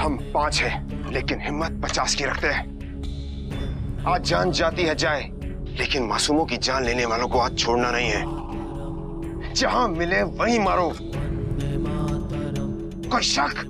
हम 5 हैं, लेकिन हिम्मत 50 की रखते हैं। आज जान जाती है जाए, लेकिन मासूमों की जान लेने वालों को आज छोड़ना नहीं है। जहां मिले वहीं मारो। कोई शक?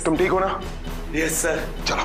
तुम ठीक हो ना? Yes sir. चलो।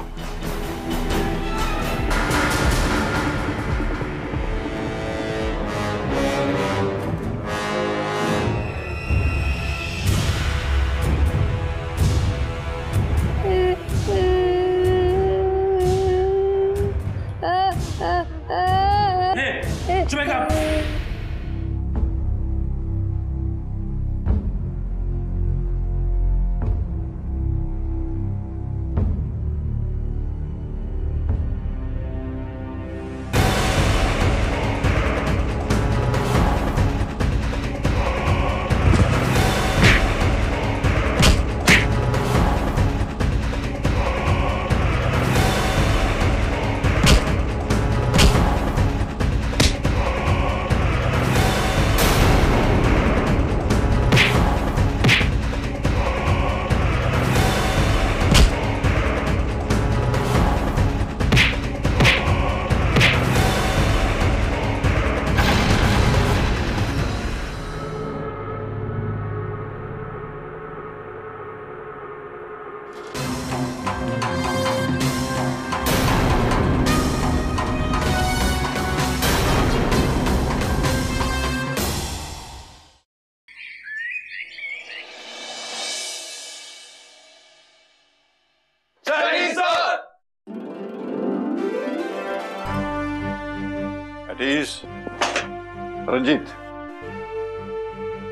रंजीत,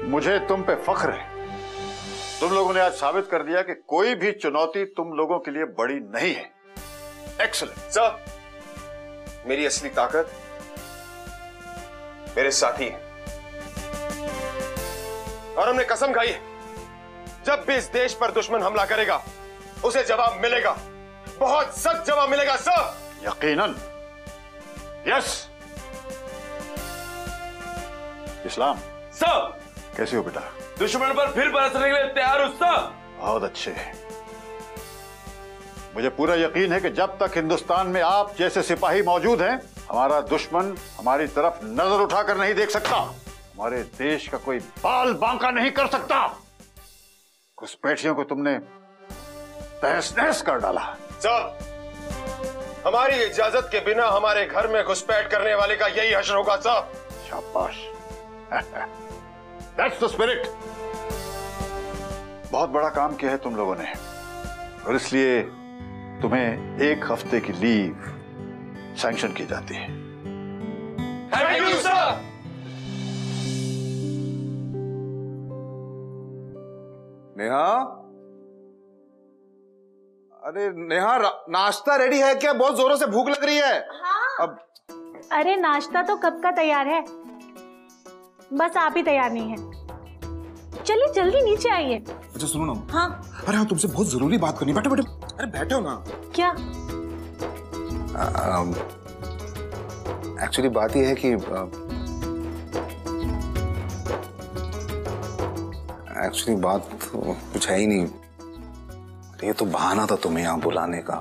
मुझे तुम पे फख्र है। तुम लोगों ने आज साबित कर दिया कि कोई भी चुनौती तुम लोगों के लिए बड़ी नहीं है। एक्सीलेंट सर, मेरी असली ताकत मेरे साथी हैं और हमने कसम खाई है, जब भी इस देश पर दुश्मन हमला करेगा उसे जवाब मिलेगा, बहुत सख्त जवाब मिलेगा सर। यकीनन। यस। इस्लाम सर, कैसे हो बेटा? दुश्मन पर फिर बरसने के लिए तैयार हो सर। बहुत अच्छे। मुझे पूरा यकीन है कि जब तक हिंदुस्तान में आप जैसे सिपाही मौजूद हैं, हमारा दुश्मन हमारी तरफ नजर उठाकर नहीं देख सकता, हमारे देश का कोई बाल बांका नहीं कर सकता। घुसपैठियों को तुमने तहस नहस कर डाला। सर, हमारी इजाजत के बिना हमारे घर में घुसपैठ करने वाले का यही हश्र होगा सर। शाबाश। That's the spirit। बहुत बड़ा काम किया है तुम लोगों ने और इसलिए तुम्हें 1 हफ्ते की लीव सैंक्शन की जाती है। Thank you sir. नेहा, अरे नेहा, नाश्ता रेडी है क्या? बहुत जोरों से भूख लग रही है। हाँ। अब अरे नाश्ता तो कब का तैयार है, बस आप ही तैयार नहीं हैं। चलिए जल्दी नीचे आइए। अच्छा सुनो ना। हाँ। अरे हाँ, तुमसे बहुत जरूरी बात करनी। बैठो बैठो। अरे बैठो ना। क्या? एक्चुअली बात यह है कि एक्चुअली बात तो कुछ है ही नहीं। ये तो बहाना था तुम्हें यहाँ बुलाने का।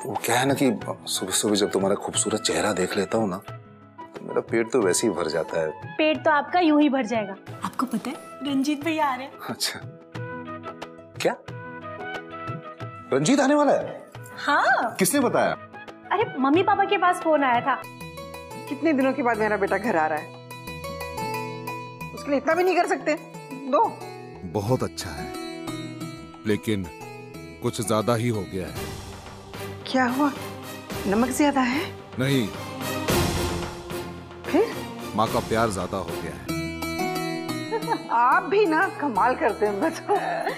वो क्या है ना कि सुबह सुबह जब तुम्हारा खूबसूरत चेहरा देख लेता हूँ ना, तो मेरा पेट तो वैसे ही भर जाता है। पेट तो आपका यूं ही भर जाएगा। आपको पता है रंजीत भैया आ रहे हैं। अच्छा, क्या रंजीत आने वाला है? हाँ। किसने बताया? अरे मम्मी पापा के पास फोन आया था। कितने दिनों के बाद मेरा बेटा घर आ रहा है, उसके लिए इतना भी नहीं कर सकते? दो। बहुत अच्छा है, लेकिन कुछ ज्यादा ही हो गया है। क्या हुआ? नमक ज्यादा है? नहीं, फिर? माँ का प्यार ज्यादा हो गया है। आप भी ना कमाल करते हैं।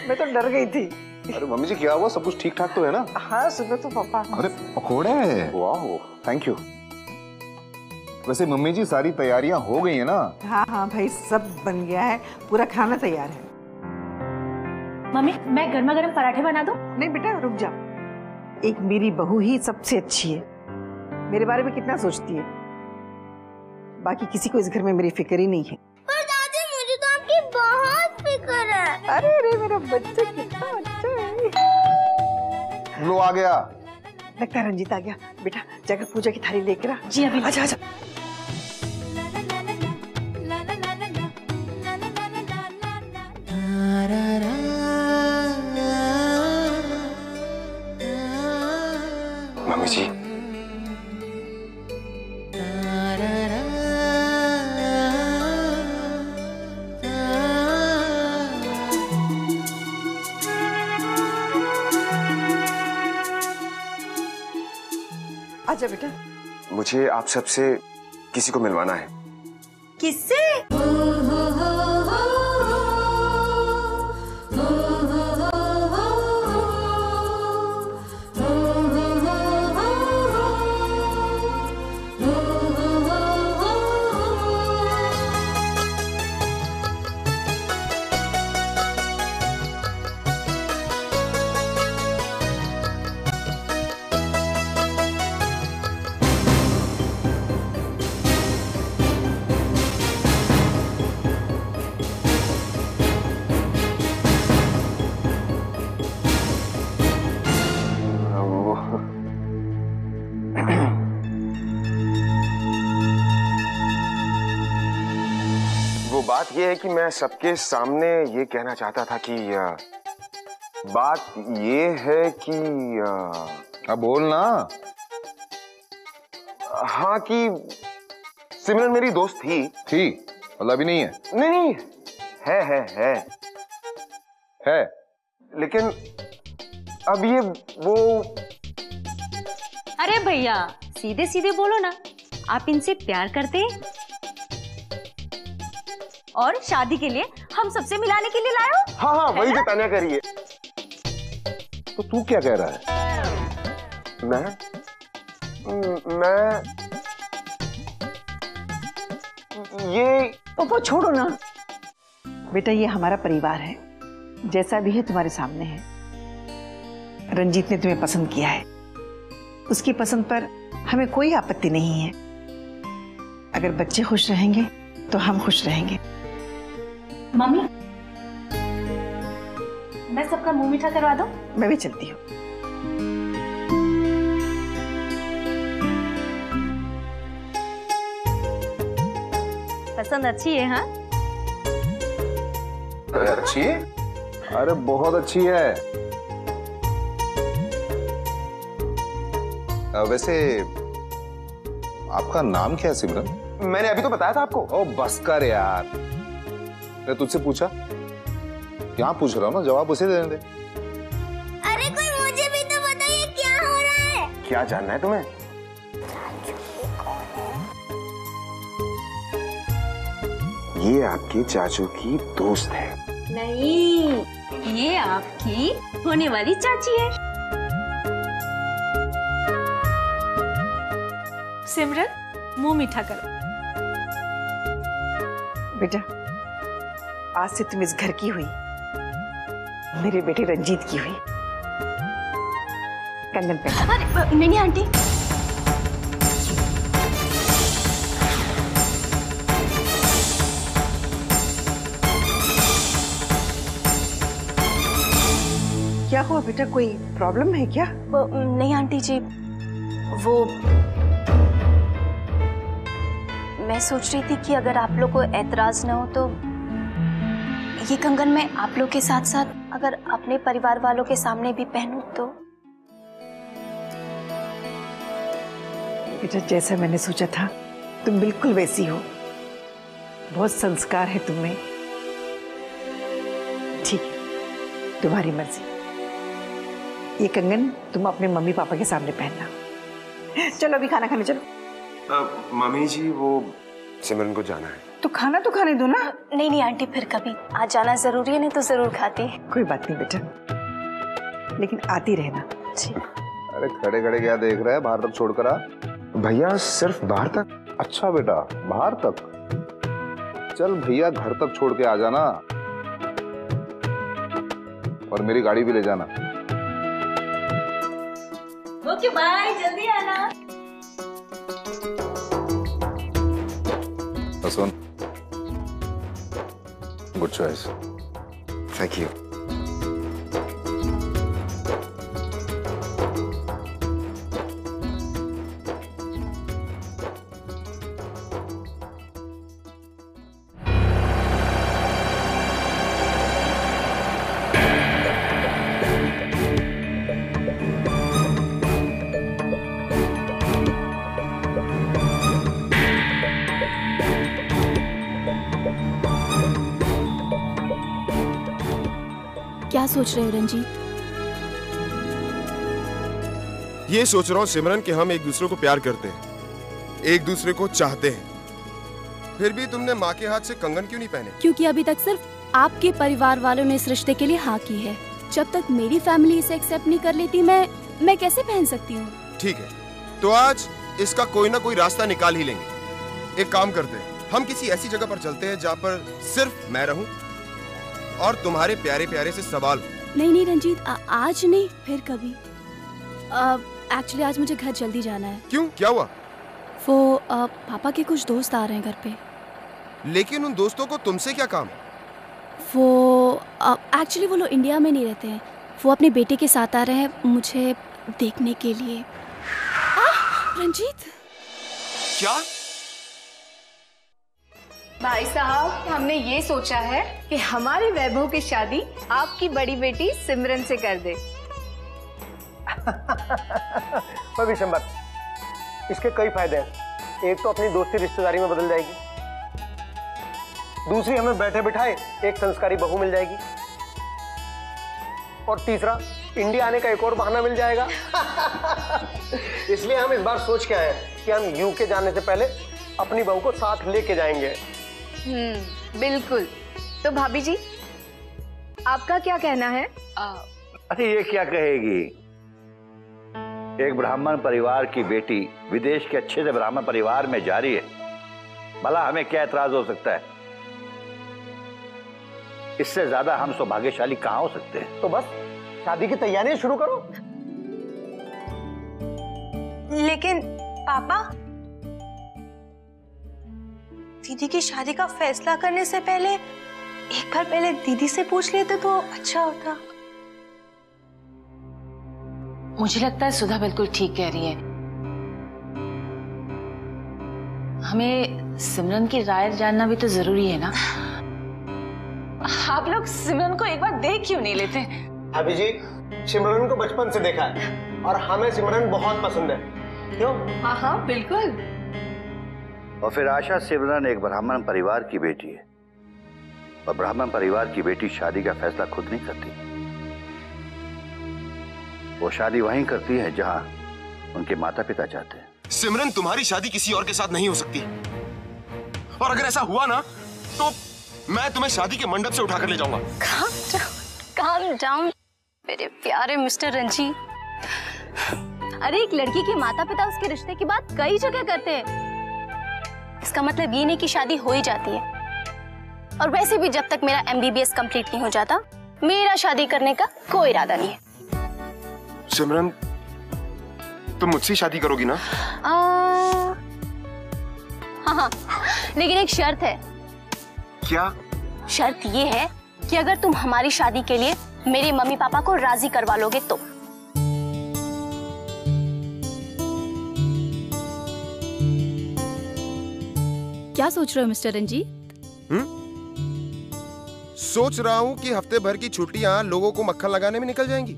मैं तो डर गई थी। अरे मम्मी जी क्या हुआ, सब कुछ ठीक ठाक तो है ना? हाँ सुनो तो पापा। अरे पकोड़े, वाह थैंक यू। वैसे मम्मी जी सारी तैयारियां हो गई है ना? हाँ हाँ भाई, सब बन गया है, पूरा खाना तैयार है। मम्मी मैं गर्मा गर्म पराठे बना दूं? नहीं बेटा रुक जा, एक मेरी बहू ही सबसे अच्छी है, मेरे बारे में कितना सोचती है, बाकी किसी को इस घर में मेरी फिक्र ही नहीं है। पर दादी मुझे तो आपकी बहुत फिक्र है। अरे अरे मेरा बच्चा कितना अच्छा है। लो आ गया। लगता है रंजीत आ गया। बेटा जाकर पूजा की थाली लेकर आ। जी अभी। आजा आजा। मम्मी जी आजा बेटा। मुझे आप सबसे किसी को मिलवाना है। किससे? वो बात ये है कि मैं सबके सामने ये कहना चाहता था कि बात ये है कि अब बोल ना। हाँ कि सिमरन मेरी दोस्त थी। मतलब अभी नहीं है? नहीं है लेकिन अब ये वो। अरे भैया सीधे सीधे बोलो ना, आप इनसे प्यार करते हैं और शादी के लिए हम सबसे मिलाने के लिए लाए हो? हाँ वही जो तान्या करिए। तो तू क्या कह रहा है? मैं ये वो छोड़ो ना बेटा, ये हमारा परिवार है, जैसा भी है तुम्हारे सामने है। रंजीत ने तुम्हें पसंद किया है, उसकी पसंद पर हमें कोई आपत्ति नहीं है। अगर बच्चे खुश रहेंगे तो हम खुश रहेंगे। मम्मी मैं सबका मुंह मीठा करवा दूं? मैं भी चलती हूँ। पसंद अच्छी है? हाँ अच्छी है? अरे बहुत अच्छी है। वैसे आपका नाम क्या है सिमरन? मैंने अभी तो बताया था आपको। ओ बस कर यार, मैं तुझसे पूछा, क्या पूछ रहा हूँ ना, जवाब उसे देने दे। अरे कोई मुझे भी तो बताइए क्या हो रहा है। क्या जानना है तुम्हें? ये आपके चाचू की दोस्त है। नहीं, ये आपकी होने वाली चाची है। सिमरन मुंह मीठा करो। बेटा आज से तुम इस घर की हुई, मेरे बेटे रंजीत की हुई। कंगन पहना। अरे नहीं आंटी। क्या हुआ बेटा, कोई प्रॉब्लम है क्या? नहीं आंटी जी, वो मैं सोच रही थी कि अगर आप लोग को एतराज न हो तो ये कंगन मैं आप लोग के साथ साथ अगर अपने परिवार वालों के सामने भी पहनूं तो। बेटा जैसा मैंने सोचा था तुम बिल्कुल वैसी हो, बहुत संस्कार है तुम में। ठीक है, तुम्हारी मर्जी। ये कंगन तुम अपने मम्मी पापा के सामने पहनना। चलो अभी खाना खाने चलो। मम्मी जी वो सिमरन को जाना है। तो खाना तो खाने दो ना। नहीं नहीं आंटी, फिर कभी। आज जाना जरूरी है, नहीं तो जरूर खाती। कोई बात नहीं बेटा, लेकिन आती रहना। अरे खड़े खड़े क्या देख रहा है, बाहर तक छोड़कर आ। भैया सिर्फ बाहर तक? अच्छा बेटा, बाहर तक? चल भैया घर तक छोड़ के आ जाना, और मेरी गाड़ी भी ले जाना। ओके बाय, जल्दी आना। सुन, गुड चॉइस। Thank you. क्या सोच रहे हो रंजीत? ये सोच रहा हूँ सिमरन कि हम एक दूसरे को प्यार करते हैं, एक दूसरे को चाहते हैं। फिर भी तुमने माँ के हाथ से कंगन क्यों नहीं पहने? क्योंकि अभी तक सिर्फ आपके परिवार वालों ने इस रिश्ते के लिए हाँ की है। जब तक मेरी फैमिली इसे एक्सेप्ट नहीं कर लेती, मैं कैसे पहन सकती हूँ? ठीक है, तो आज इसका कोई ना कोई रास्ता निकाल ही लेंगे। एक काम करते हैं, हम किसी ऐसी जगह पर चलते हैं जहाँ पर सिर्फ मैं रहूं और तुम्हारे प्यारे प्यारे से सवाल। नहीं नहीं रंजीत, आज नहीं, फिर कभी। एक्चुअली आज मुझे घर जल्दी जाना है। क्यों, क्या हुआ? वो पापा के कुछ दोस्त आ रहे हैं घर पे। लेकिन उन दोस्तों को तुमसे क्या काम? वो एक्चुअली वो लोग इंडिया में नहीं रहते हैं, वो अपने बेटे के साथ आ रहे हैं मुझे देखने के लिए। रंजीत, क्या? भाई साहब, हमने ये सोचा है कि हमारे वैभव की शादी आपकी बड़ी बेटी सिमरन से कर दे। विशंबर, इसके कई फायदे हैं। एक तो अपनी दोस्ती रिश्तेदारी में बदल जाएगी, दूसरी हमें बैठे बिठाए एक संस्कारी बहू मिल जाएगी, और तीसरा इंडिया आने का एक और बहाना मिल जाएगा। इसलिए हम इस बार सोच के आए हैं कि हम यूके जाने से पहले अपनी बहू को साथ लेके जाएंगे। बिल्कुल। तो भाभी जी, आपका क्या कहना है? अरे ये क्या कहेगी, एक ब्राह्मण परिवार की बेटी विदेश के अच्छे से ब्राह्मण परिवार में जा रही है, भला हमें क्या एतराज हो सकता है? इससे ज्यादा हम सौभाग्यशाली कहां हो सकते हैं? तो बस शादी की तैयारियां शुरू करो। लेकिन पापा, दीदी की शादी का फैसला करने से पहले एक बार पहले दीदी से पूछ लेते तो अच्छा होता। मुझे लगता है सुधा बिल्कुल ठीक कह रही है। हमें सिमरन की राय जानना भी तो जरूरी है ना। आप लोग सिमरन को एक बार देख क्यों नहीं लेते? अभी जी, सिमरन को बचपन से देखा है और हमें सिमरन बहुत पसंद है। क्यों? हाँ हाँ बिल्कुल। और फिर आशा सिमरन एक ब्राह्मण परिवार की बेटी है, और ब्राह्मण परिवार की बेटी शादी का फैसला खुद नहीं करती, वो शादी वहीं करती है जहां उनके माता पिता चाहते हैं। सिमरन, तुम्हारी शादी किसी और के साथ नहीं हो सकती, और अगर ऐसा हुआ ना तो मैं तुम्हें शादी के मंडप से उठाकर ले जाऊंगा। Calm down, मेरे प्यारे मिस्टर रंजीत। अरे एक लड़की के माता पिता उसके रिश्ते की बात कई जगह करते हैं, इसका मतलब ये नहीं कि शादी हो ही जाती है। और वैसे भी जब तक मेरा MBBS कंप्लीट नहीं हो जाता, मेरा शादी करने का कोई इरादा नहीं है। सिमरन, तुम मुझसे शादी करोगी ना? हाँ, लेकिन एक शर्त है। क्या? शर्त ये है कि अगर तुम हमारी शादी के लिए मेरे मम्मी पापा को राजी करवा लोगे तो। क्या सोच रहे हो मिस्टर रंजीत? सोच रहा हूँ कि हफ्ते भर की छुट्टियां लोगों को मक्खन लगाने में निकल जाएंगी।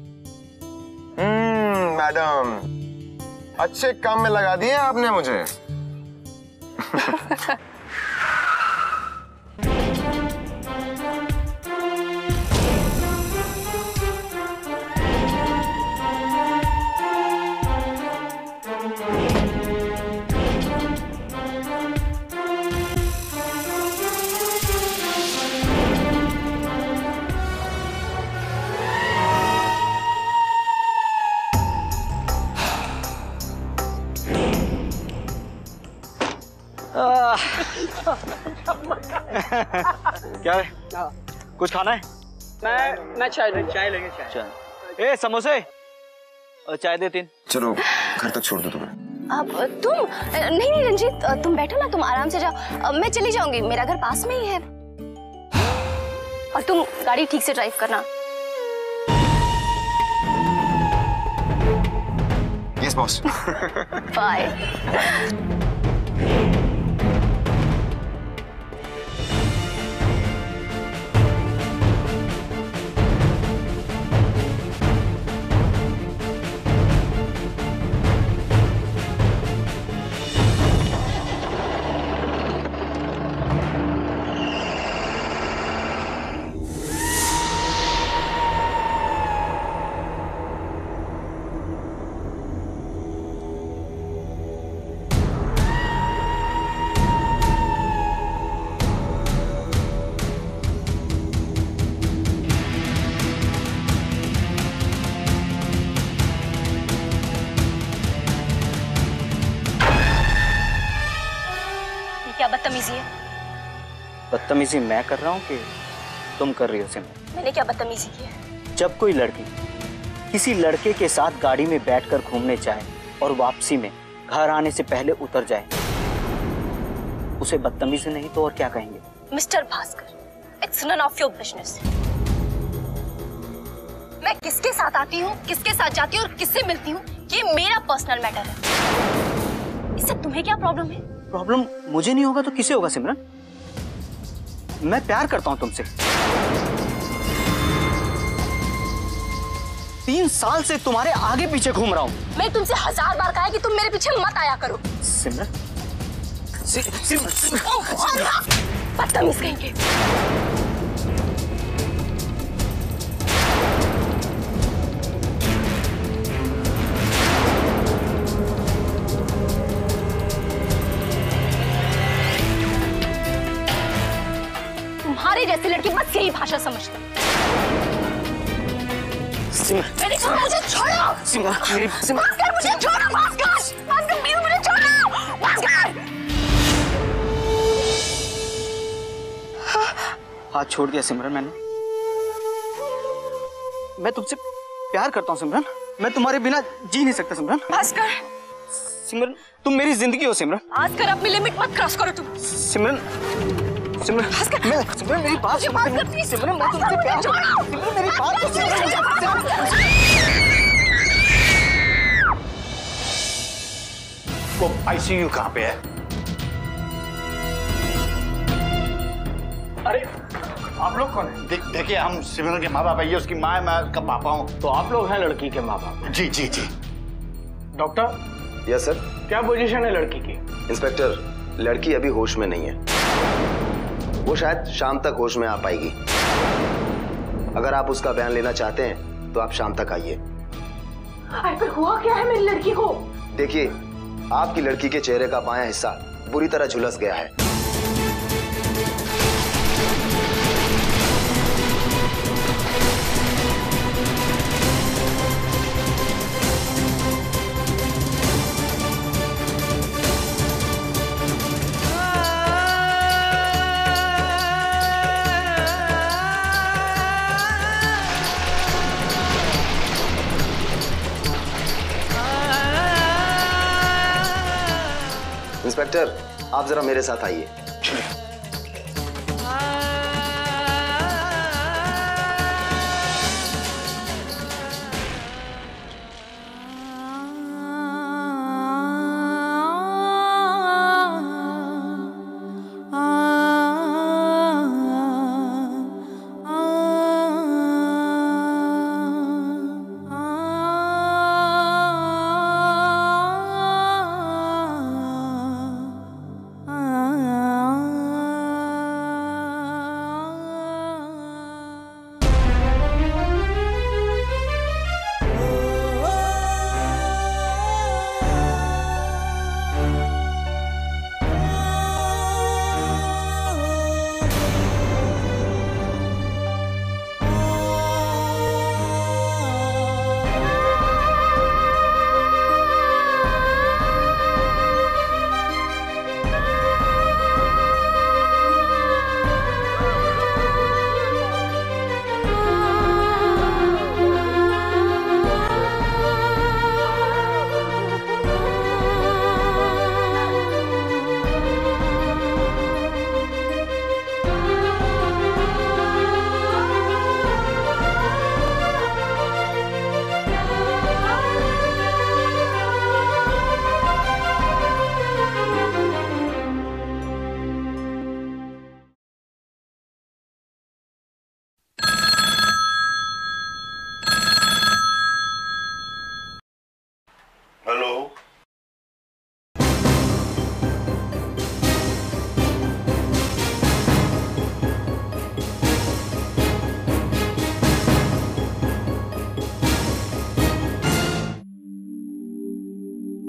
मैडम, अच्छे काम में लगा दिए आपने मुझे। क्या है? कुछ खाना है? मैं चाय लेंगे चाय। ए समोसे और चाय दे 3। चलो घर तक छोड़ दो तुम्हें। अब तुम नहीं रंजीत, तुम बैठो ना, तुम आराम से जाओ, मैं चली जाऊंगी, मेरा घर पास में ही है। और तुम गाड़ी ठीक से ड्राइव करना। Yes boss. बाय। क्या बदतमीजी है? बदतमीजी मैं कर रहा हूँ कि तुम कर रही हो सिमरन? मैंने क्या बदतमीजी की है? जब कोई लड़की किसी लड़के के साथ गाड़ी में बैठकर घूमने जाए और वापसी में घर आने से पहले उतर जाए, उसे बदतमीजी नहीं तो और क्या कहेंगे? Mister Bhaskar, it's none of your business. मैं किसके साथ आती हूँ, किसके साथ जाती हूँ और किससे मिलती हूँ, ये मेरा पर्सनल मैटर है। इससे तुम्हें क्या प्रॉब्लम है? प्रॉब्लम मुझे नहीं होगा तो किसे होगा सिमरन? मैं प्यार करता हूं तुमसे। 3 साल से तुम्हारे आगे पीछे घूम रहा हूं। मैं तुमसे 1000 बार कहा है कि तुम मेरे पीछे मत आया करो। सिमरन, बदतमीज कहेंगे। तुम्हारे जैसे लड़की बस यही भाषा समझते। मैंने कहा मुझे छोड़ो। भास्कर मुझे छोड़ो। भास्कर प्लीज मुझे छोड़ो। भास्कर हाथ छोड़ दिया सिमरन मैंने। मैं तुमसे प्यार करता हूँ सिमरन। मैं तुम्हारे बिना जी नहीं सकता सिमरन। भास्कर, सिमरन तुम मेरी जिंदगी हो सिमरन। भास्कर अपनी लिमिट मत क्रॉस करो तुम। सिमरन, सिमरन, सिमरन मेरी बात सुनो। सिमरन मैं तुमसे प्यार करता हूं। सिमरन मेरी बात सुनो। वो आईसीयू कहाँ पे है? अरे आप लोग कौन है? देखिए हम सिमरन के माँ बाप है, ये उसकी माँ है, मैं उसका पापा हूँ। तो आप लोग हैं लड़की के माँ बाप? जी जी जी। डॉक्टर। Yes sir. क्या पोजीशन है लड़की की? इंस्पेक्टर, लड़की अभी होश में नहीं है, वो शायद शाम तक होश में आ पाएगी। अगर आप उसका बयान लेना चाहते हैं तो आप शाम तक आइए। पर हुआ क्या है मेरी लड़की को? देखिए, आपकी लड़की के चेहरे का बायां हिस्सा बुरी तरह झुलस गया है। इंस्पेक्टर, आप जरा मेरे साथ आइए।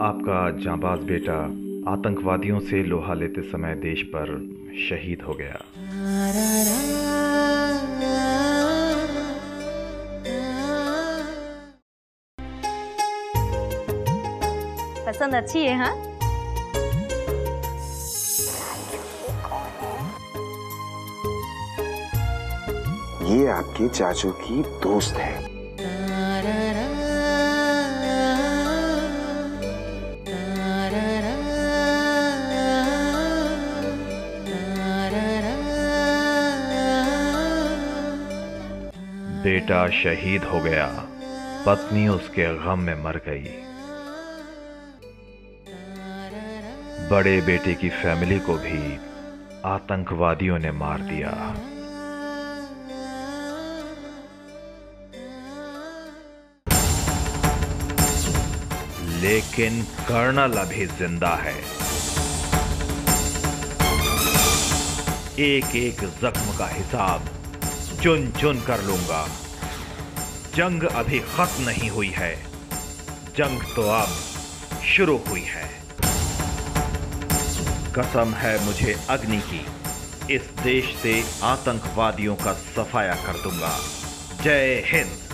आपका जांबाज बेटा आतंकवादियों से लोहा लेते समय देश पर शहीद हो गया। पसंद अच्छी है हाँ? ये आपके चाचू की दोस्त है। बेटा शहीद हो गया, पत्नी उसके गम में मर गई। बड़े बेटे की फैमिली को भी आतंकवादियों ने मार दिया। लेकिन कर्नल अभी जिंदा है। एक एक जख्म का हिसाब चुन चुन कर लूंगा। जंग अभी खत्म नहीं हुई है, जंग तो अब शुरू हुई है। कसम है मुझे अग्नि की, इस देश से आतंकवादियों का सफाया कर दूंगा। जय हिंद।